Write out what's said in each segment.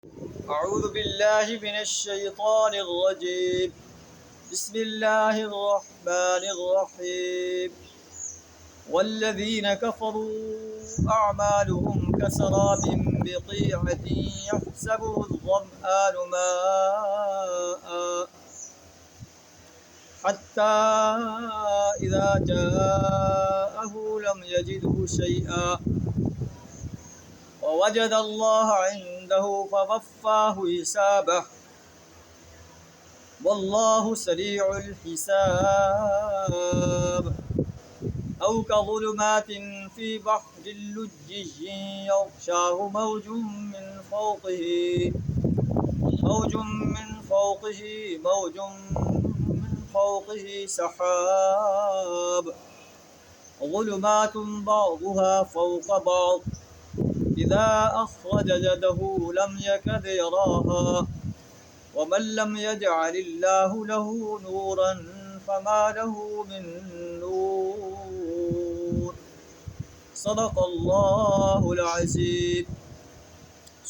أعوذ بالله من الشيطان الرجيم. بسم الله الرحمن الرحيم. والذين كفروا أعمالهم كسراب بقيعة يحسبه الظمآن ماء حتى إذا جاءه لم يجده شيئا ووجد الله عنده فوفاه حسابه والله سريع الحساب. أو كظلمات في بحر لجي يغشاه موج من فوقه سحاب ظلمات بعضها فوق بعض إذا أخرج يده لم يكد يراها ومن لم يجعل الله له نورا فما له من نور. صدق اللہ العظیم.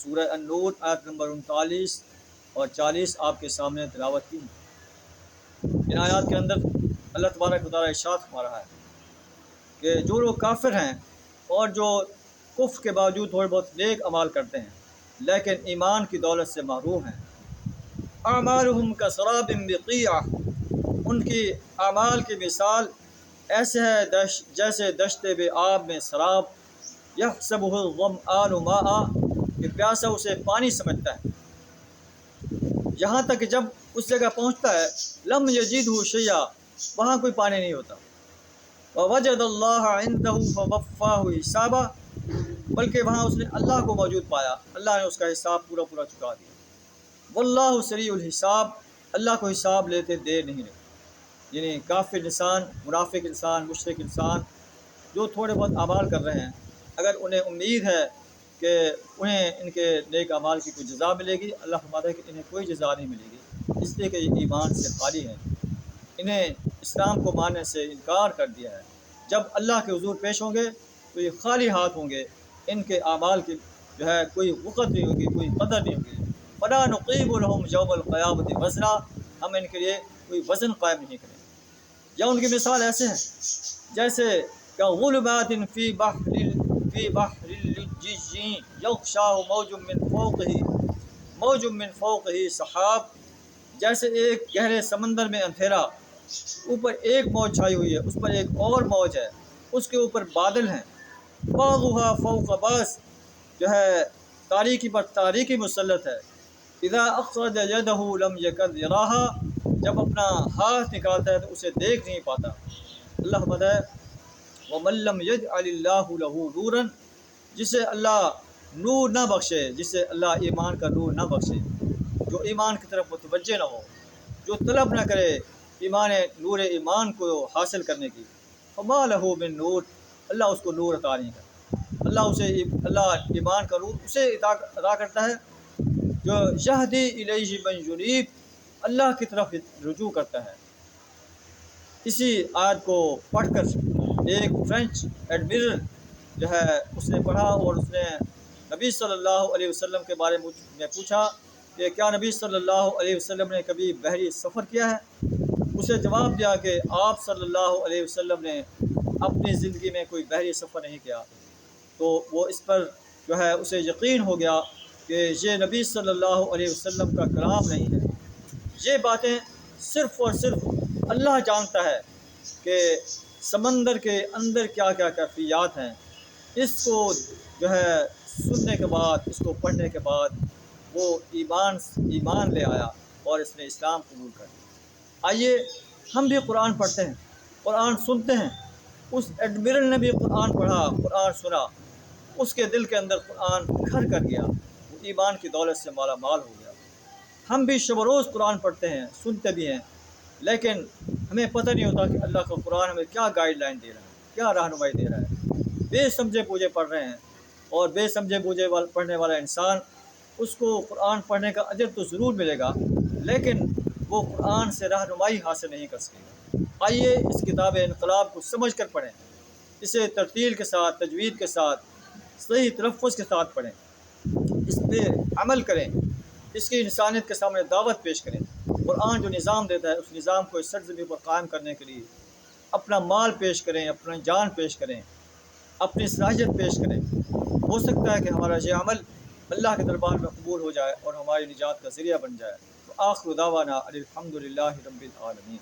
سورہ النور آیت نمبر 39 اور 40 آپ کے سامنے تلاوت کی. ان آیات کے اندر اللہ تبارک و تعالیٰ ارشاد فرما رہا ہے کہ جو لوگ کافر ہیں اور جو کفر کے باوجود تھوڑے بہت نیک اعمال کرتے ہیں لیکن ایمان کی دولت سے محروم ہیں، اعمالہم کسراب بقیعہ، ان کی اعمال کی مثال ایسے ہے جیسے دشت بے آب میں سراب، یحسبہ الظمآن ماء، کہ پیاسا اسے پانی سمجھتا ہے، یہاں تک کہ جب اس جگہ پہنچتا ہے لم یجدہ شیئا، وہاں کوئی پانی نہیں ہوتا، ووجد اللہ عندہ فوفاہ حسابہ، بلکہ وہاں اس نے اللہ کو موجود پایا، اللہ نے اس کا حساب پورا چکا دیا. واللہ سریع الحساب، اللہ کو حساب لیتے دیر نہیں لگتی. یعنی کافر انسان، منافق انسان، مشرک انسان جو تھوڑے بہت اعمال کر رہے ہیں، اگر انہیں امید ہے کہ انہیں ان کے نیک اعمال کی کوئی جزا ملے گی، اللہ فرماتا ہے کہ انہیں کوئی جزا نہیں ملے گی، اس لیے کہ یہ ایمان سے خالی ہیں، انہیں اسلام کو ماننے سے انکار کر دیا ہے. جب اللہ کے حضور پیش ہوں گے تو یہ خالی ہاتھ ہوں گے، ان کے اعمال کی جو ہے کوئی وقت نہیں ہوگی، کوئی قدر نہیں ہوگی. فلا نقیم لهم یوم القیامت وزنا، ہم ان کے لیے کوئی وزن قائم نہیں کریں. یا ان کی مثال ایسے ہے جیسے کظلمات فی بحر لجی یغشاہ موج من فوقہ سحاب، جیسے ایک گہرے سمندر میں اندھیرا، اوپر ایک موج چھائی ہوئی ہے، اس پر ایک اور موج ہے، اس کے اوپر بادل ہیں، بعضها فوق بعض، جو ہے تاریکی پر تاریکی مسلط ہے. اذا اخرج یدہ لم یکد یراہا، جب اپنا ہاتھ نکالتا ہے تو اسے دیکھ نہیں پاتا. اللہ فرماتا ہے ومن لم یجعل اللہ لہ نورا، جسے اللہ نور نہ بخشے، جسے اللہ ایمان کا نور نہ بخشے، جو ایمان کی طرف متوجہ نہ ہو، جو طلب نہ کرے نور ایمان کو حاصل کرنے کی، فما لہ من نور، اللہ اس کو نور عطا نہیں کرتا. اللہ ایمان کا نور اسے عطا کرتا ہے جو یہدی الیہ من ینیب، اللہ کی طرف رجوع کرتا ہے. اسی آیت کو پڑھ کر ایک فرینچ ایڈمرل جو ہے اس نے پڑھا اور اس نے نبی صلی اللہ علیہ وسلم کے بارے میں پوچھا کہ کیا نبی صلی اللہ علیہ وسلم نے کبھی بحری سفر کیا ہے؟ اسے جواب دیا کہ آپ صلی اللہ علیہ وسلم نے اپنی زندگی میں کوئی بحری سفر نہیں کیا. تو وہ اس پر جو ہے اسے یقین ہو گیا کہ یہ نبی صلی اللہ علیہ وسلم کا کلام نہیں ہے. یہ باتیں صرف اور صرف اللہ جانتا ہے کہ سمندر کے اندر کیا کیا کیفیات ہیں. اس کو جو ہے سننے کے بعد، اس کو پڑھنے کے بعد وہ ایمان لے آیا اور اس نے اسلام قبول کر لیا. آئیے ہم بھی قرآن پڑھتے ہیں، قرآن سنتے ہیں. اس ایڈمرل نے بھی قرآن پڑھا، قرآن سنا، اس کے دل کے اندر قرآن گھر کر گیا، وہ ایمان کی دولت سے مالا مال ہو گیا. ہم بھی شب و روز قرآن پڑھتے ہیں، سنتے بھی ہیں، لیکن ہمیں پتہ نہیں ہوتا کہ اللہ کا قرآن ہمیں کیا گائیڈ لائن دے رہا ہے، کیا رہنمائی دے رہا ہے. بے سمجھے بوجھے پڑھ رہے ہیں، اور بے سمجھے بوجھے پڑھنے والا انسان، اس کو قرآن پڑھنے کا اجر تو ضرور ملے گا لیکن وہ قرآن سے رہنمائی حاصل نہیں کر سکے گا. آئیے اس کتاب انقلاب کو سمجھ کر پڑھیں، اسے ترتیل کے ساتھ، تجوید کے ساتھ، صحیح تلفظ کے ساتھ پڑھیں. اس پہ عمل کریں، اس کی انسانیت کے سامنے دعوت پیش کریں۔ قرآن جو نظام دیتا ہے اس نظام کو اس سرزمین پر قائم کرنے کے لیے اپنا مال پیش کریں، اپنا جان پیش کریں، اپنی صلاحیت پیش کریں۔ ہو سکتا ہے کہ ہمارا یہ عمل اللہ کے دربار میں قبول ہو جائے اور ہماری نجات کا ذریعہ بن جائے۔ تو آخر دعوانا الحمد للہ رب العالمین۔